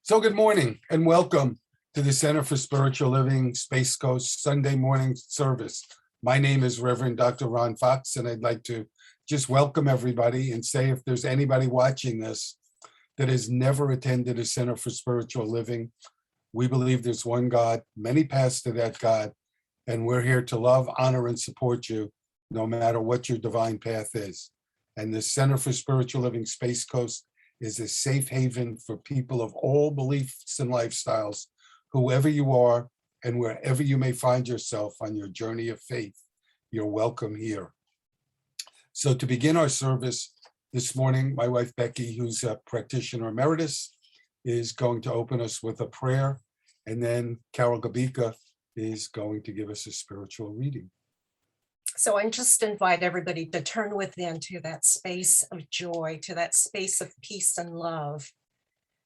So good morning and welcome to the Center for Spiritual Living Space Coast Sunday morning service. My name is Reverend Dr. Ron Fox, and I'd like to just welcome everybody and say if there's anybody watching this that has never attended a Center for Spiritual Living, we believe there's one God, many paths to that God, and we're here to love, honor, and support you no matter what your divine path is. And the Center for Spiritual Living Space Coast is a safe haven for people of all beliefs and lifestyles, whoever you are and wherever you may find yourself on your journey of faith. You're welcome here. So to begin our service this morning, my wife Becky, who's a practitioner emeritus, is going to open us with a prayer, and then Carol Gabika is going to give us a spiritual reading. So I just invite everybody to turn within to that space of joy, to that space of peace and love.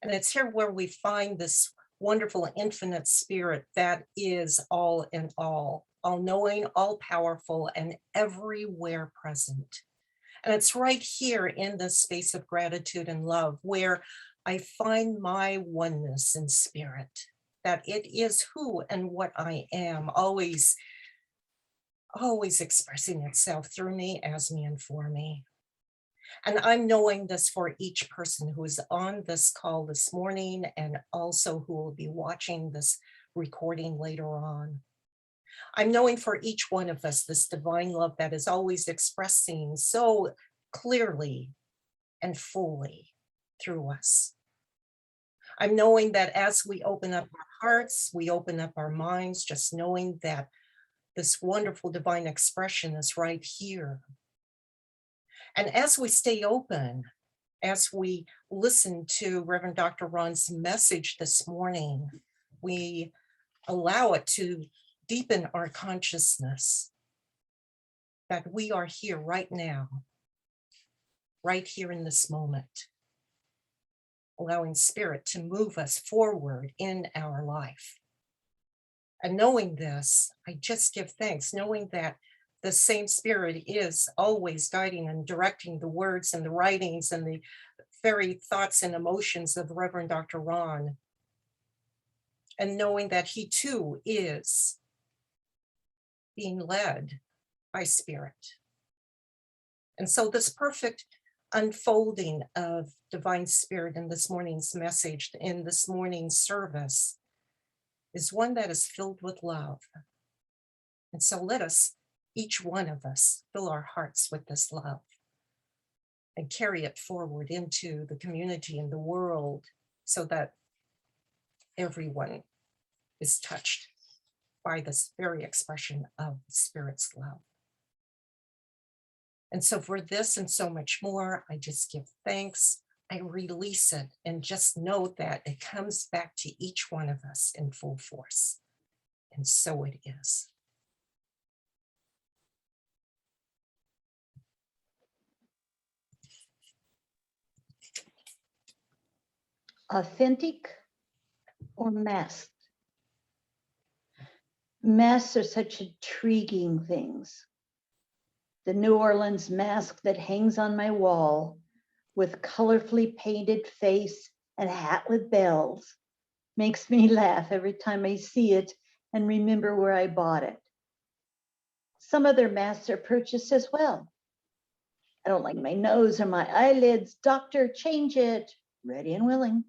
And it's here where we find this wonderful infinite spirit that is all in all knowing, all powerful, and everywhere present. And it's right here in this space of gratitude and love where I find my oneness in spirit, that it is who and what I am, always expressing itself through me, as me, and for me. And I'm knowing this for each person who is on this call this morning and also who will be watching this recording later on. I'm knowing for each one of us this divine love that is always expressing so clearly and fully through us. I'm knowing that as we open up our hearts, we open up our minds, just knowing that this wonderful divine expression is right here. And as we stay open, as we listen to Reverend Dr. Ron's message this morning, we allow it to deepen our consciousness that we are here right now, right here in this moment, allowing spirit to move us forward in our life. And knowing this, I just give thanks, knowing that the same spirit is always guiding and directing the words and the writings and the very thoughts and emotions of Reverend Dr. Ron. And knowing that he too is being led by spirit. And so this perfect unfolding of divine spirit in this morning's message, in this morning's service, is one that is filled with love. And so let us, each one of us, fill our hearts with this love and carry it forward into the community and the world so that everyone is touched by this very expression of Spirit's love. And so for this and so much more, I just give thanks. I release it and just know that it comes back to each one of us in full force. And so it is. Authentic or masked? Masks are such intriguing things. The New Orleans mask that hangs on my wall with colorfully painted face and hat with bells makes me laugh every time I see it and remember where I bought it. Some other masks are purchased as well. I don't like my nose or my eyelids. Doctor, change it. Ready and willing.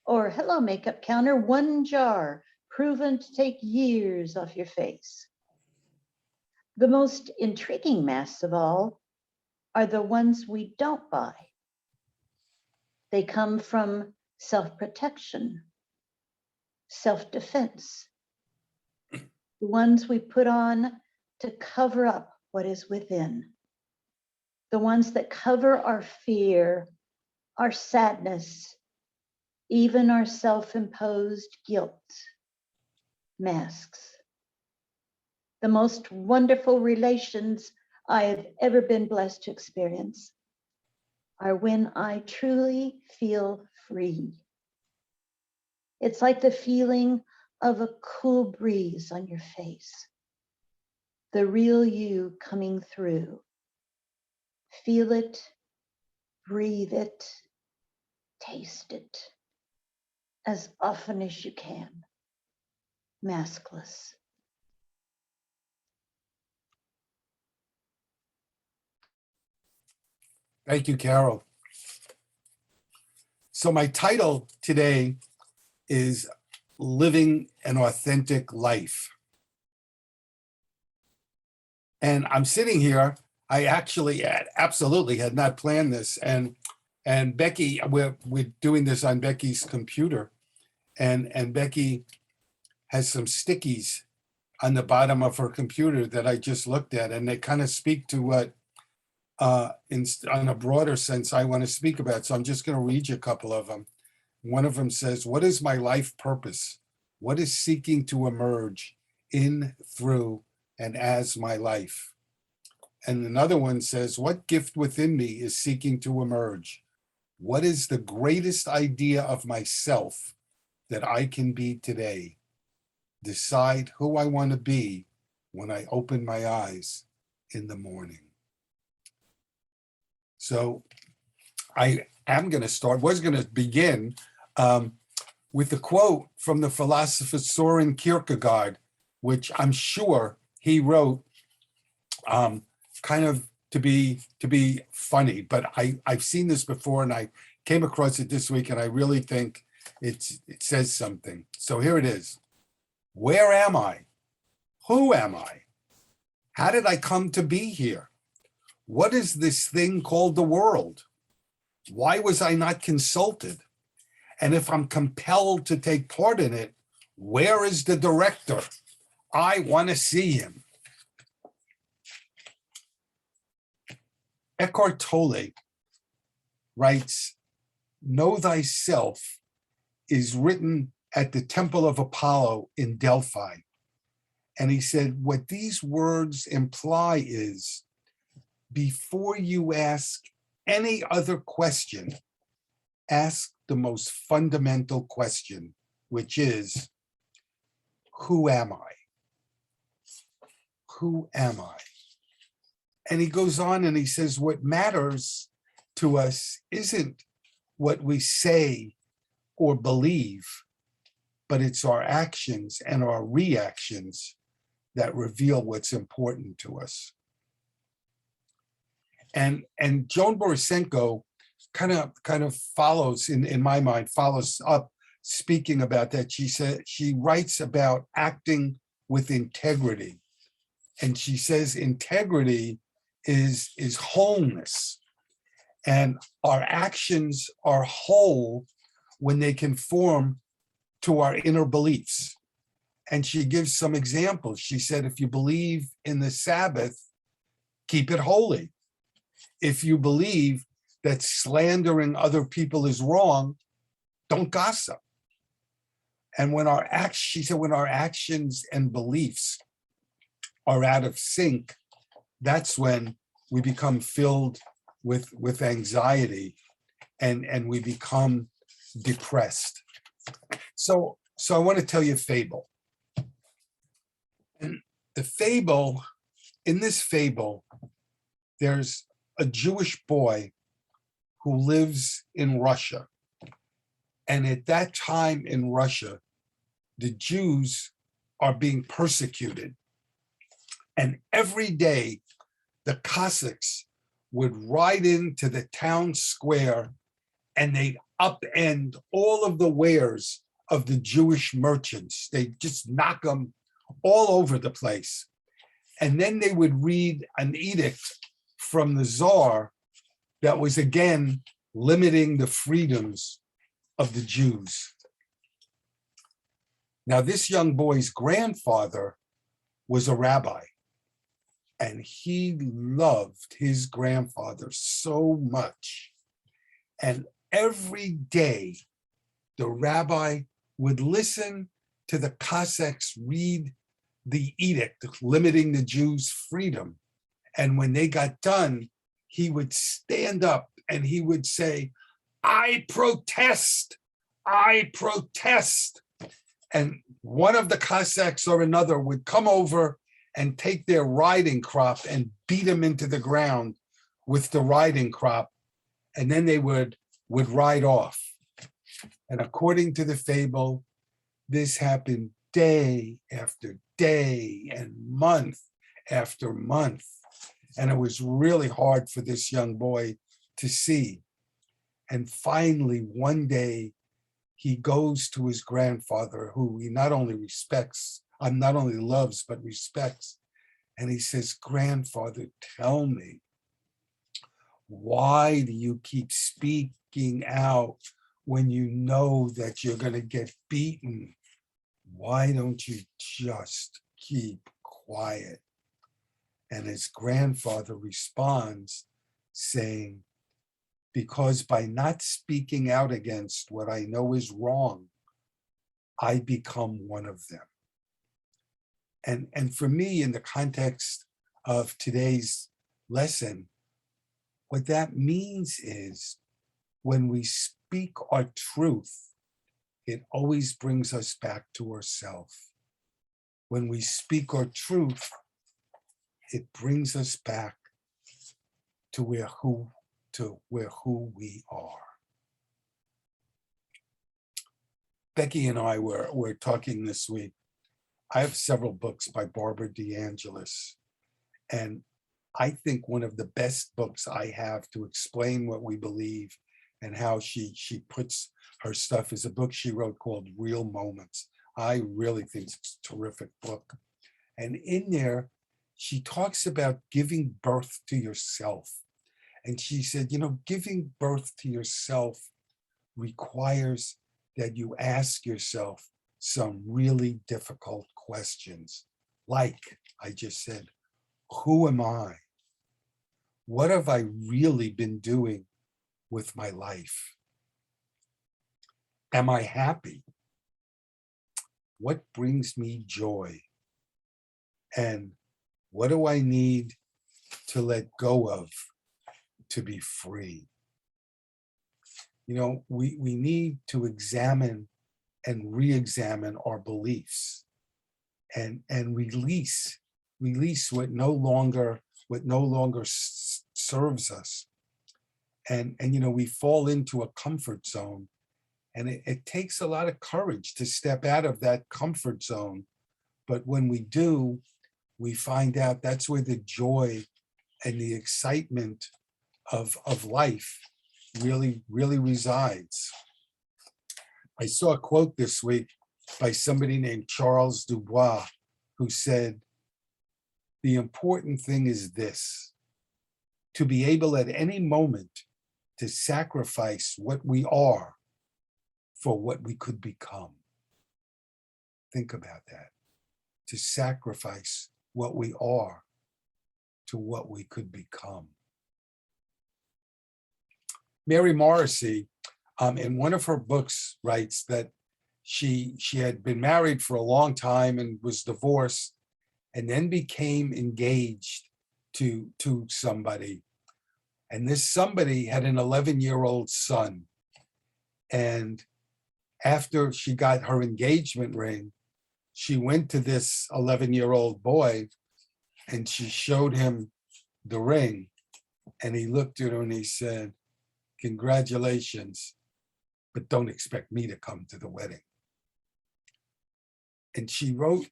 Or hello, makeup counter, one jar, proven to take years off your face. The most intriguing masks of all are the ones we don't buy. They come from self-protection, self-defense, the ones we put on to cover up what is within, the ones that cover our fear, our sadness, even our self-imposed guilt. Masks. The most wonderful relations I have ever been blessed to experience are when I truly feel free. It's like the feeling of a cool breeze on your face, the real you coming through. Feel it, breathe it, taste it. as often as you can, maskless. Thank you, Carol. So my title today is Living an Authentic Life. And I'm sitting here, I actually absolutely had not planned this. And Becky, we're doing this on Becky's computer. And Becky has some stickies on the bottom of her computer that I just looked at. And they kind of speak to what, on a broader sense, I want to speak about. So I'm just going to read you a couple of them. One of them says, "What is my life purpose? What is seeking to emerge in, through, and as my life?" And another one says, "What gift within me is seeking to emerge? What is the greatest idea of myself that I can be today? Decide who I want to be when I open my eyes in the morning." So I am going to start, was going to begin with the quote from the philosopher Soren Kierkegaard, which I'm sure he wrote kind of to be funny, but I've seen this before and I came across it this week and I really think it says something. So here it is. Where am I? Who am I? How did I come to be here? What is this thing called the world? Why was I not consulted? And if I'm compelled to take part in it, where is the director? I want to see him. Eckhart Tolle writes, "Know thyself" is written at the Temple of Apollo in Delphi. And he said, what these words imply is, before you ask any other question, ask the most fundamental question, which is, who am I? Who am I? And he goes on and he says, what matters to us isn't what we say or believe, but it's our actions and our reactions that reveal what's important to us. And Joan Borisenko kind of follows, in my mind, follows up speaking about that. She writes about acting with integrity. And she says integrity is wholeness. And our actions are whole when they conform to our inner beliefs. And she gives some examples. She said, if you believe in the Sabbath, keep it holy. If you believe that slandering other people is wrong, don't gossip. And when she said, when our actions and beliefs are out of sync, that's when we become filled with anxiety and we become depressed. So I want to tell you a fable. And the fable, in this fable, there's a Jewish boy who lives in Russia. And at that time in Russia, the Jews are being persecuted. And every day, the Cossacks would ride into the town square and they'd upend all of the wares of the Jewish merchants. They'd just knock them all over the place. And then they would read an edict from the Tsar that was again limiting the freedoms of the Jews. Now, this young boy's grandfather was a rabbi, and he loved his grandfather so much. And every day, the rabbi would listen to the Cossacks read the edict limiting the Jews' freedom. And when they got done, he would stand up and he would say, "I protest, I protest." And one of the Cossacks or another would come over and take their riding crop and beat him into the ground with the riding crop. And then they would ride off. And according to the fable, this happened day after day and month after month. And it was really hard for this young boy to see. And finally, one day, he goes to his grandfather, who he not only not only loves, but respects. And he says, "Grandfather, tell me, why do you keep speaking out when you know that you're going to get beaten? Why don't you just keep quiet?" And his grandfather responds saying, "Because by not speaking out against what I know is wrong, I become one of them." And for me, in the context of today's lesson, what that means is when we speak our truth, it always brings us back to ourselves. When we speak our truth, it brings us back to who we are. Becky and I were talking this week. I have several books by Barbara DeAngelis, and I think one of the best books I have to explain what we believe and how she puts her stuff is a book she wrote called Real Moments. I really think it's a terrific book. And in there, she talks about giving birth to yourself. And she said, giving birth to yourself requires that you ask yourself some really difficult questions. Like I just said, who am I? What have I really been doing with my life? Am I happy? What brings me joy? And what do I need to let go of to be free? We need to examine and re-examine our beliefs and release what no longer serves us. And we fall into a comfort zone, and it takes a lot of courage to step out of that comfort zone. But when we do, we find out that's where the joy and the excitement of life really resides. I saw a quote this week by somebody named Charles Dubois, who said, "The important thing is this, to be able at any moment to sacrifice what we are for what we could become." Think about that. To sacrifice what we are to what we could become. Mary Morrissey, in one of her books, writes that she had been married for a long time and was divorced, and then became engaged to somebody. And this somebody had an 11-year-old son. And after she got her engagement ring, she went to this 11-year-old boy and she showed him the ring. And he looked at her and he said, "Congratulations, but don't expect me to come to the wedding." And she wrote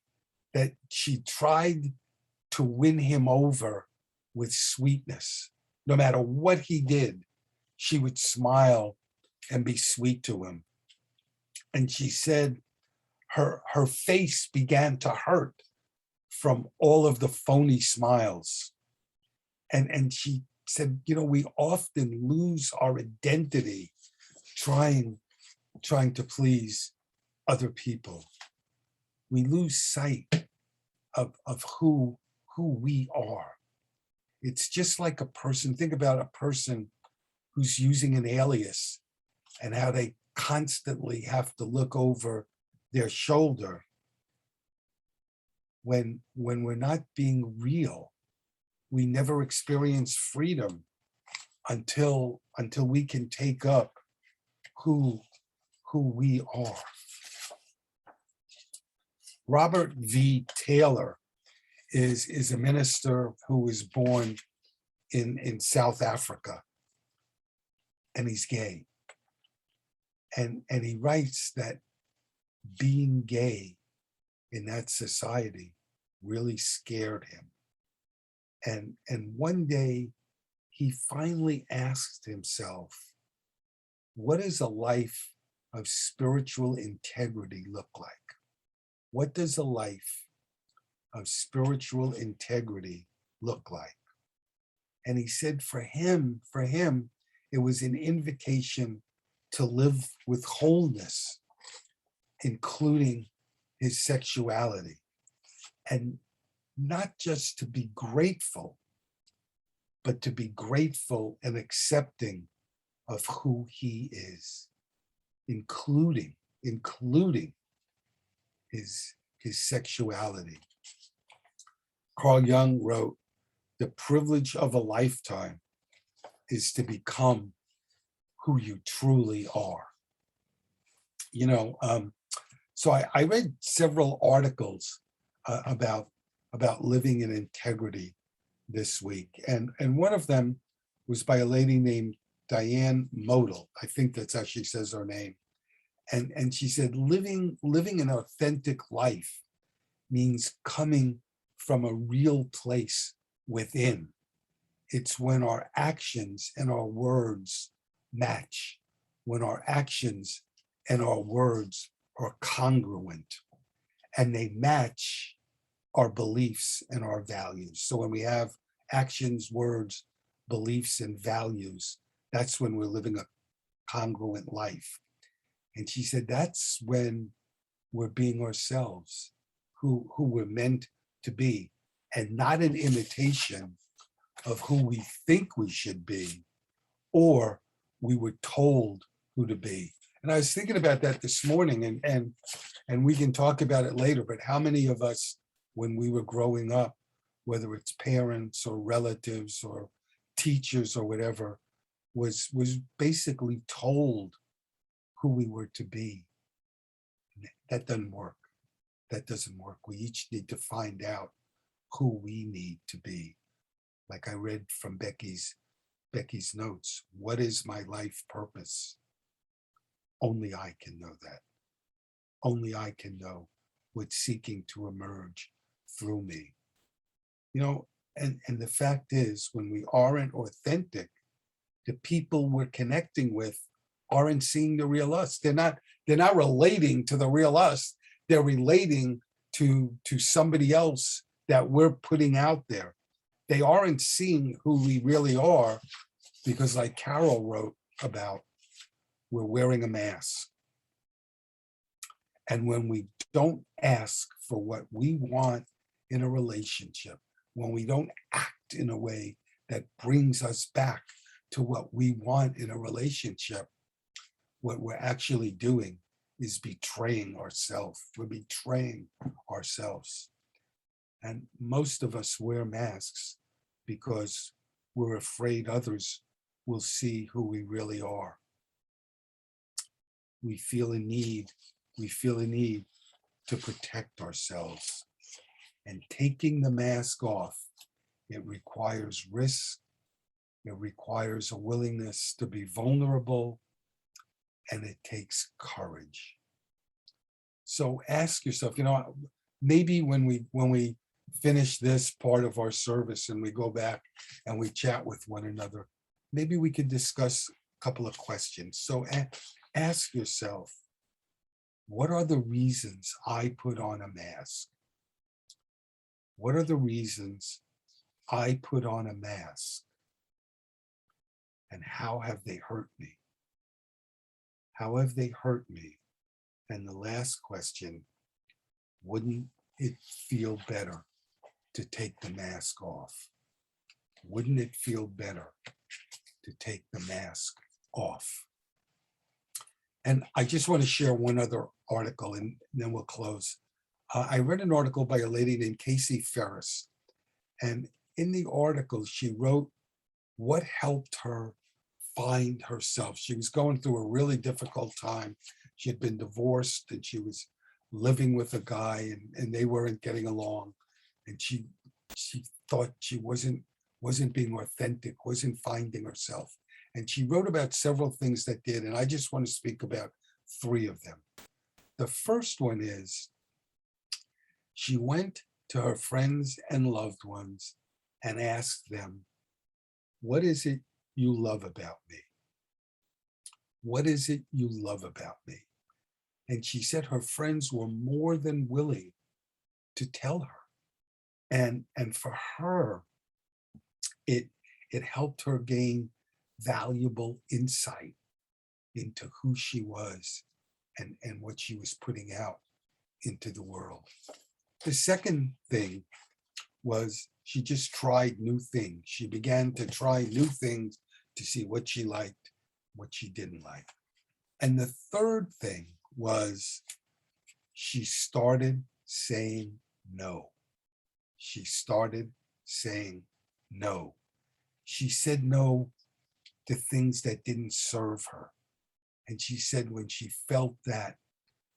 that she tried to win him over with sweetness. No matter what he did, she would smile and be sweet to him. And she said her face began to hurt from all of the phony smiles. And she said, we often lose our identity trying to please other people. We lose sight of who we are. It's just like a person. Think about a person who's using an alias and how they constantly have to look over their shoulder when we're not being real. We never experience freedom until we can take up who we are. Robert V. Taylor is a minister who was born in South Africa, and he's gay. And he writes that being gay in that society really scared him. And one day he finally asked himself, what does a life of spiritual integrity look like? What does a life of spiritual integrity look like? And he said for him, it was an invitation to live with wholeness, including his sexuality, and not just to be grateful, but to be grateful and accepting of who he is, including his sexuality. Carl Jung wrote, "The privilege of a lifetime is to become who you truly are." You know, so I read several articles about living in integrity this week, and one of them was by a lady named Diane Modal. I think that's how she says her name. And she said, living an authentic life means coming from a real place within. It's when our actions and our words match, when our actions and our words are congruent, and they match our beliefs and our values. So when we have actions, words, beliefs, and values, that's when we're living a congruent life. And she said, that's when we're being ourselves, who we're meant to be, and not an imitation of who we think we should be, or we were told who to be. And I was thinking about that this morning, and we can talk about it later, but how many of us, when we were growing up, whether it's parents or relatives or teachers or whatever, was basically told who we were to be? That doesn't work. That doesn't work. We each need to find out who we need to be. Like I read from Becky's notes, what is my life purpose? Only I can know that. Only I can know what's seeking to emerge through me. You know, and the fact is, when we aren't authentic, the people we're connecting with aren't seeing the real us. They're not relating to the real us. They're relating to somebody else that we're putting out there. They aren't seeing who we really are, because like Carol wrote about, we're wearing a mask. And when we don't ask for what we want in a relationship, when we don't act in a way that brings us back to what we want in a relationship, what we're actually doing is betraying ourselves. We're betraying ourselves. And most of us wear masks because we're afraid others will see who we really are. We feel a need to protect ourselves. And taking the mask off, it requires risk. It requires a willingness to be vulnerable, and it takes courage. So ask yourself, you know, maybe when we finish this part of our service and we go back and we chat with one another, maybe we could discuss a couple of questions. So ask yourself, what are the reasons I put on a mask? What are the reasons I put on a mask? And how have they hurt me? How have they hurt me? And the last question, wouldn't it feel better to take the mask off? Wouldn't it feel better to take the mask off? And I just want to share one other article, and then we'll close. I read an article by a lady named Casey Ferris. And in the article, she wrote what helped her find herself. She was going through a really difficult time. She had been divorced and she was living with a guy, and they weren't getting along. And she thought she wasn't being authentic, wasn't finding herself. And she wrote about several things that did. And I just want to speak about three of them. The first one is she went to her friends and loved ones and asked them, what is it you love about me? What is it you love about me? And she said her friends were more than willing to tell her. And for her, it helped her gain valuable insight into who she was and what she was putting out into the world. The second thing was she just tried new things. She began to try new things to see what she liked, what she didn't like. And the third thing was she started saying no. She started saying no. She said no to things that didn't serve her. And she said when she felt that,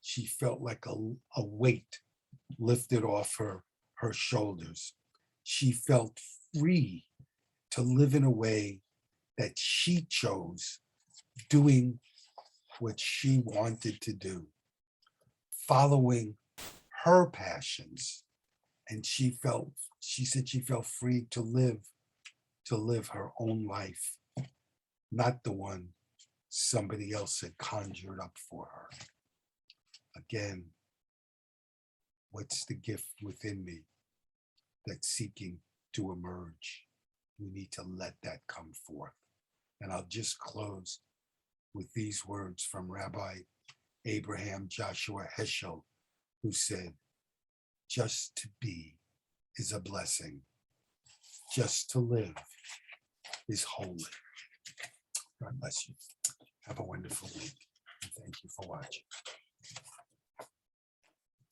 she felt like a weight lifted off her shoulders. She felt free to live in a way that she chose, doing what she wanted to do, following her passions. And she said she felt free to live her own life, not the one somebody else had conjured up for her. Again, what's the gift within me that's seeking to emerge? We need to let that come forth. And I'll just close with these words from Rabbi Abraham Joshua Heschel, who said, just to be is a blessing. Just to live is holy. God bless you. Have a wonderful week. And thank you for watching.